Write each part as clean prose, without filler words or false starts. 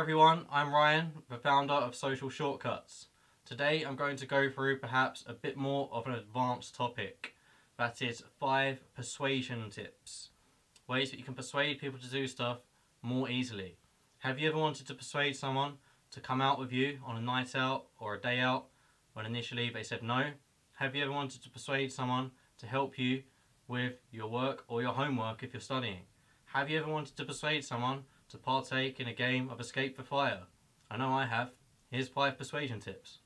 everyone, I'm Ryan, the founder of Social Shortcuts. Today I'm going to go through perhaps a bit more of an advanced topic. That is 5 persuasion tips. Ways that you can persuade people to do stuff more easily. Have you ever wanted to persuade someone to come out with you on a night out or a day out when initially they said no? Have you ever wanted to persuade someone to help you with your work or your homework if you're studying? Have you ever wanted to persuade someone to partake in a game of Escape the Fire? I know I have. Here's 5 persuasion tips.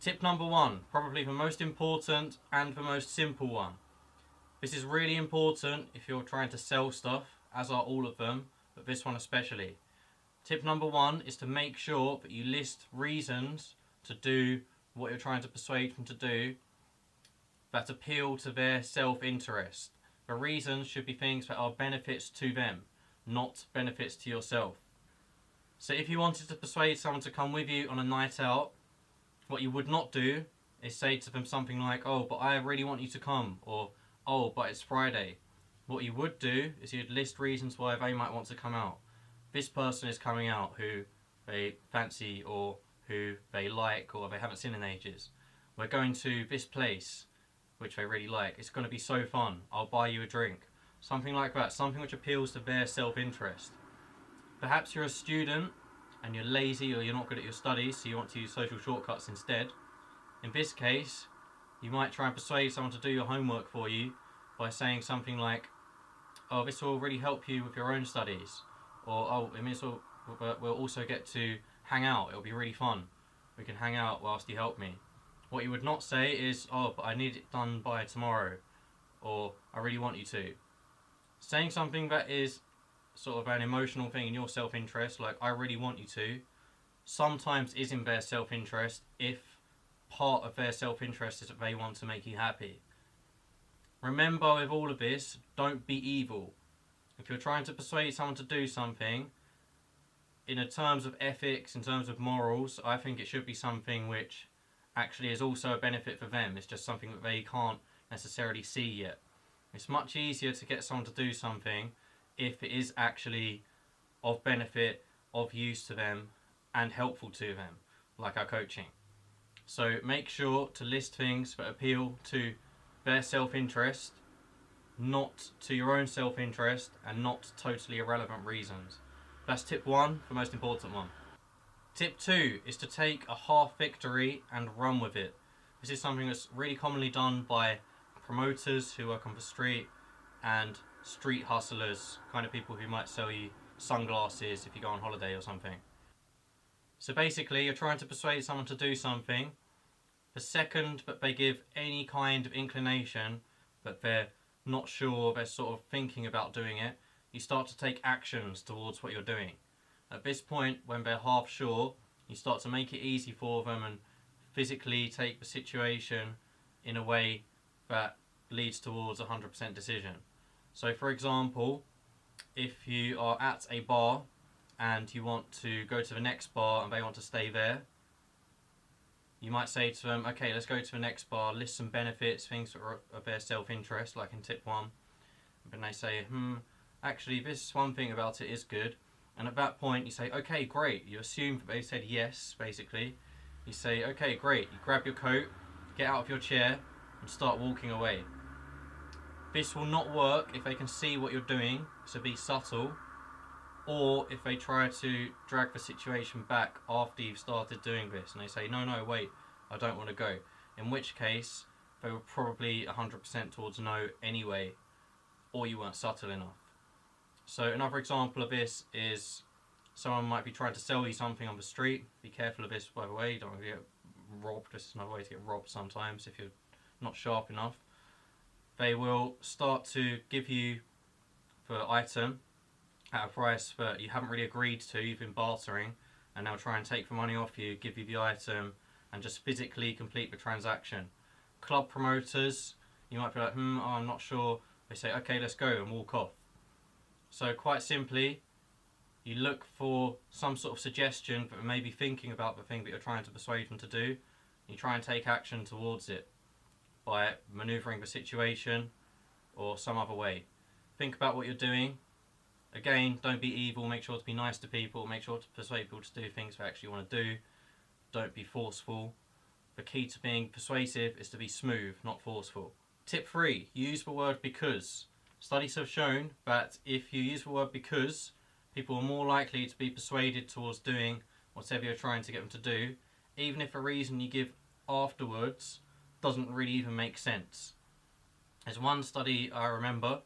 Tip number 1, probably the most important and the most simple one. This is really important if you're trying to sell stuff, as are all of them, but this one especially. Tip number 1 is to make sure that you list reasons to do what you're trying to persuade them to do that appeal to their self-interest. The reasons should be things that are benefits to them, not benefits to yourself. So if you wanted to persuade someone to come with you on a night out, what you would not do is say to them something like, "Oh, but I really want you to come," or "Oh, but it's Friday." What you would do is you'd list reasons why they might want to come out. This person is coming out who they fancy or who they like or they haven't seen in ages. We're going to this place which they really like. It's going to be so fun. I'll buy you a drink. Something like that. Something which appeals to their self-interest. Perhaps you're a student and you're lazy or you're not good at your studies, so you want to use social shortcuts instead. In this case, you might try and persuade someone to do your homework for you by saying something like, "Oh, this will really help you with your own studies," or "Oh, we'll also get to hang out. It'll be really fun. We can hang out whilst you help me." What you would not say is, "Oh, but I need it done by tomorrow," or "I really want you to." Saying something that is sort of an emotional thing in your self-interest, like "I really want you to," sometimes is in their self-interest if part of their self-interest is that they want to make you happy. Remember, with all of this, don't be evil. If you're trying to persuade someone to do something, in terms of ethics, in terms of morals, I think it should be something which actually is also a benefit for them. It's just something that they can't necessarily see yet. It's much easier to get someone to do something if it is actually of benefit, of use to them, and helpful to them, like our coaching. So make sure to list things that appeal to their self-interest, not to your own self-interest, and not totally irrelevant reasons. That's tip 1, the most important one. Tip 2 is to take a half victory and run with it. This is something that's really commonly done by promoters who work on the street and street hustlers, kind of people who might sell you sunglasses if you go on holiday or something. So basically, you're trying to persuade someone to do something. The second that they give any kind of inclination that they're not sure, they're sort of thinking about doing it, you start to take actions towards what you're doing. At this point, when they're half sure, you start to make it easy for them and physically take the situation in a way that leads towards a 100% decision. So for example, if you are at a bar and you want to go to the next bar and they want to stay there, you might say to them, "Okay, let's go to the next bar, list some benefits, things that are of their self-interest," like in tip 1. But they say, "Actually, this one thing about it is good." And at that point you say, "Okay, great." You assume that they said yes, basically. You say, "Okay, great." You grab your coat, get out of your chair and start walking away. This will not work if they can see what you're doing, so be subtle, or if they try to drag the situation back after you've started doing this and they say, "No, wait, I don't want to go." In which case, they were probably 100% towards no anyway, or you weren't subtle enough. So another example of this is someone might be trying to sell you something on the street. Be careful of this, by the way. You don't want to get robbed. This is another way to get robbed sometimes if you're not sharp enough. They will start to give you the item at a price that you haven't really agreed to, you've been bartering, and they'll try and take the money off you, give you the item, and just physically complete the transaction. Club promoters, you might be like, I'm not sure. They say, "Okay, let's go," and walk off. So quite simply, you look for some sort of suggestion that they may be thinking about the thing that you're trying to persuade them to do. You try and take action towards it by manoeuvring the situation or some other way. Think about what you're doing, Again, don't be evil, make sure to be nice to people, make sure to persuade people to do things they actually want to do. Don't be forceful. The key to being persuasive is to be smooth, not forceful. Tip 3, use the word because. Studies have shown that if you use the word because, people are more likely to be persuaded towards doing whatever you're trying to get them to do, even if the reason you give afterwards doesn't really even make sense. There's one study I remember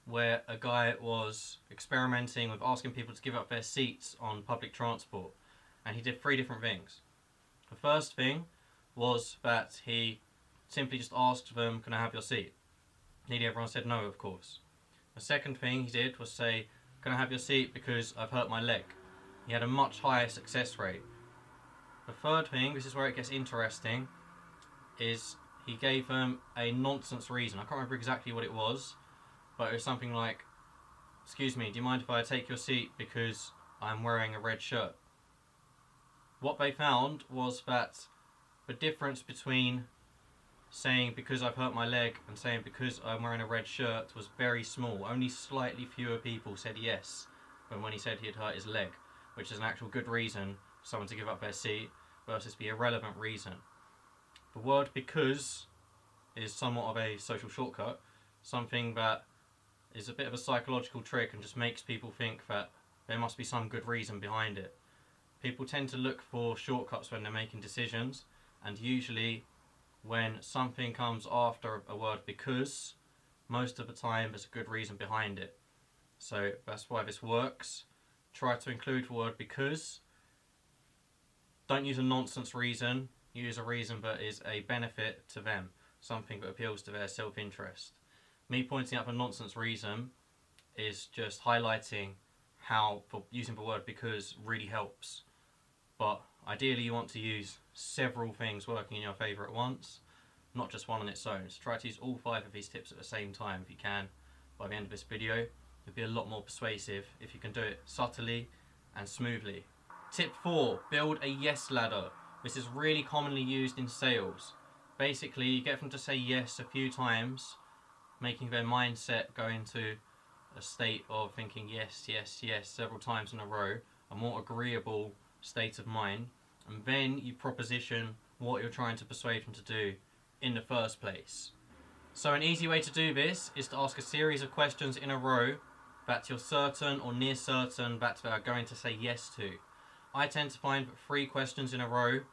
where a guy was experimenting with asking people to give up their seats on public transport, and he did 3 different things. The first thing was that he simply just asked them, "Can I have your seat?" Nearly everyone said no, of course. The second thing he did was say, "Can I have your seat because I've hurt my leg?" He had a much higher success rate. The third thing, this is where it gets interesting, is he gave them a nonsense reason. I can't remember exactly what it was, but it was something like, "Excuse me, do you mind if I take your seat because I'm wearing a red shirt?" What they found was that the difference between saying "because I've hurt my leg" and saying "because I'm wearing a red shirt" was very small. Only slightly fewer people said yes than when he said he had hurt his leg, which is an actual good reason for someone to give up their seat versus the irrelevant reason. The word "because" is somewhat of a social shortcut, something that is a bit of a psychological trick and just makes people think that there must be some good reason behind it. People tend to look for shortcuts when they're making decisions, and usually when something comes after a word "because", most of the time there's a good reason behind it. So that's why this works. Try to include the word "because". Don't use a nonsense reason. Use a reason that is a benefit to them, something that appeals to their self-interest. Me pointing out the nonsense reason is just highlighting how using the word "because" really helps. But ideally you want to use several things working in your favour at once, not just one on its own. So try to use all 5 of these tips at the same time if you can. By the end of this video, you'll be a lot more persuasive if you can do it subtly and smoothly. Tip 4, build a yes ladder. This is really commonly used in sales. Basically, you get them to say yes a few times, making their mindset go into a state of thinking yes, yes, yes several times in a row, a more agreeable state of mind, and then you proposition what you're trying to persuade them to do in the first place. So an easy way to do this is to ask a series of questions in a row that you're certain or near certain that they are going to say yes to. I tend to find that 3 questions in a row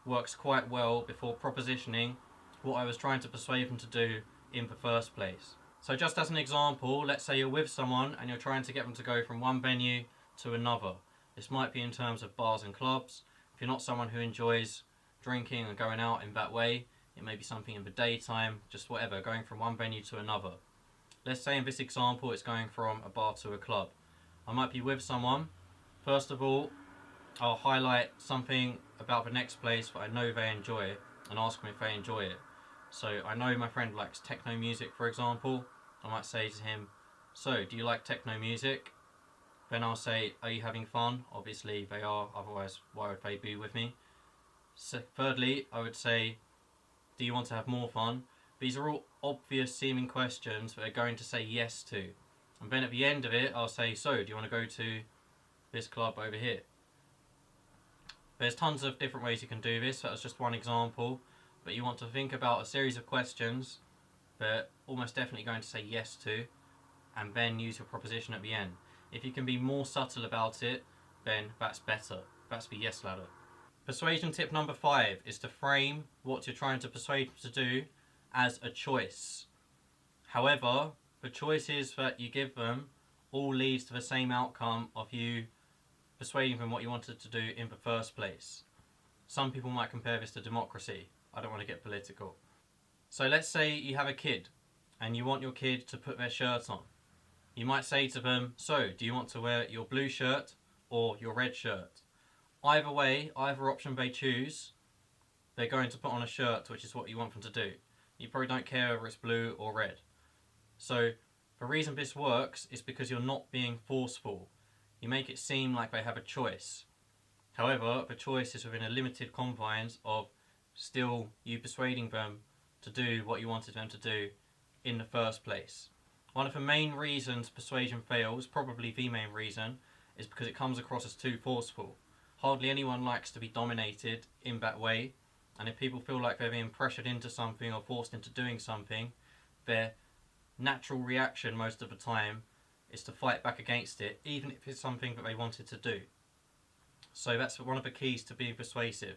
works quite well before propositioning what I was trying to persuade them to do in the first place. So just as an example, let's say you're with someone and you're trying to get them to go from one venue to another. This might be in terms of bars and clubs. If you're not someone who enjoys drinking and going out in that way, it may be something in the daytime, just whatever, going from one venue to another. Let's say in this example it's going from a bar to a club. I might be with someone. First of all, I'll highlight something about the next place that I know they enjoy and ask them if they enjoy it. So I know my friend likes techno music, for example. I might say to him, "So, do you like techno music?" Then I'll say, "Are you having fun?" Obviously they are, otherwise why would they be with me? So, thirdly, I would say, "Do you want to have more fun?" These are all obvious seeming questions that they're going to say yes to. And then at the end of it, I'll say, "So, do you want to go to this club over here?" There's tons of different ways you can do this. That was just one example. But you want to think about a series of questions that almost definitely going to say yes to, and then use your proposition at the end. If you can be more subtle about it, then that's better. That's the yes ladder. Persuasion tip number 5 is to frame what you're trying to persuade them to do as a choice. However, the choices that you give them all leads to the same outcome of you persuading them what you wanted to do in the first place. Some people might compare this to democracy. I don't want to get political. So let's say you have a kid and you want your kid to put their shirt on. You might say to them, "So, do you want to wear your blue shirt or your red shirt?" Either way, either option they choose, they're going to put on a shirt, which is what you want them to do. You probably don't care whether it's blue or red. So the reason this works is because you're not being forceful. You make it seem like they have a choice. However, the choice is within a limited confines of still you persuading them to do what you wanted them to do in the first place. One of the main reasons persuasion fails, probably the main reason, is because it comes across as too forceful. Hardly anyone likes to be dominated in that way, and if people feel like they're being pressured into something or forced into doing something, their natural reaction most of the time is to fight back against it, even if it's something that they wanted to do. So that's one of the keys to being persuasive.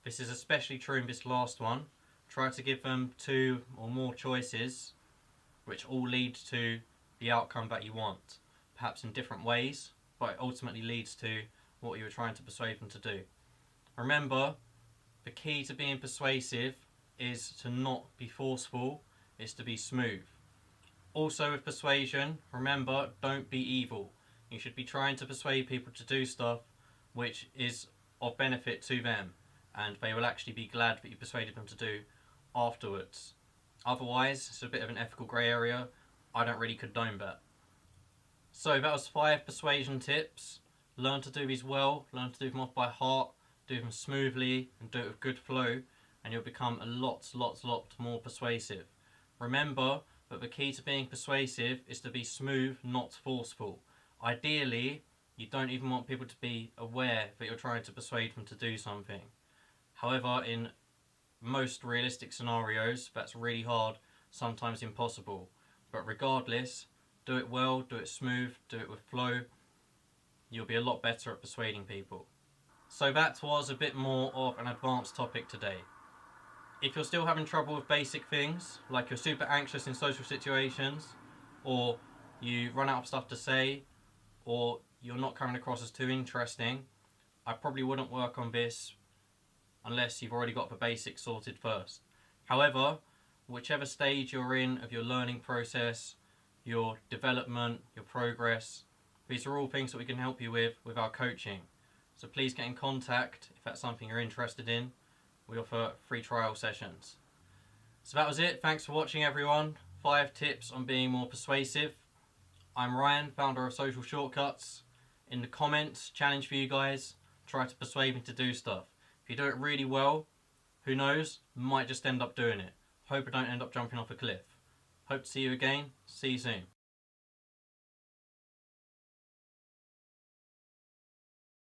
This is especially true in this last one. Try to give them 2 or more choices which all lead to the outcome that you want, perhaps in different ways, but it ultimately leads to what you were trying to persuade them to do. Remember, the key to being persuasive is to not be forceful, it's to be smooth. Also with persuasion, remember, don't be evil. You should be trying to persuade people to do stuff which is of benefit to them, and they will actually be glad that you persuaded them to do afterwards. Otherwise, it's a bit of an ethical grey area. I don't really condone that. So that was 5 persuasion tips. Learn to do these well, learn to do them off by heart, do them smoothly and do it with good flow, and you'll become a lot more persuasive. Remember that the key to being persuasive is to be smooth, not forceful. Ideally, you don't even want people to be aware that you're trying to persuade them to do something. However, in most realistic scenarios, that's really hard, sometimes impossible. But regardless, do it well, do it smooth, do it with flow. You'll be a lot better at persuading people. So that was a bit more of an advanced topic today. If you're still having trouble with basic things, like you're super anxious in social situations, or you run out of stuff to say, or you're not coming across as too interesting, I probably wouldn't work on this unless you've already got the basics sorted first. However, whichever stage you're in of your learning process, your development, your progress, these are all things that we can help you with our coaching. So please get in contact if that's something you're interested in. We offer free trial sessions. So that was it. Thanks for watching, everyone. 5 tips on being more persuasive. I'm Ryan, founder of Social Shortcuts. In the comments, challenge for you guys. Try to persuade me to do stuff. If you do it really well, who knows, might just end up doing it. Hope I don't end up jumping off a cliff. Hope to see you again. See you soon.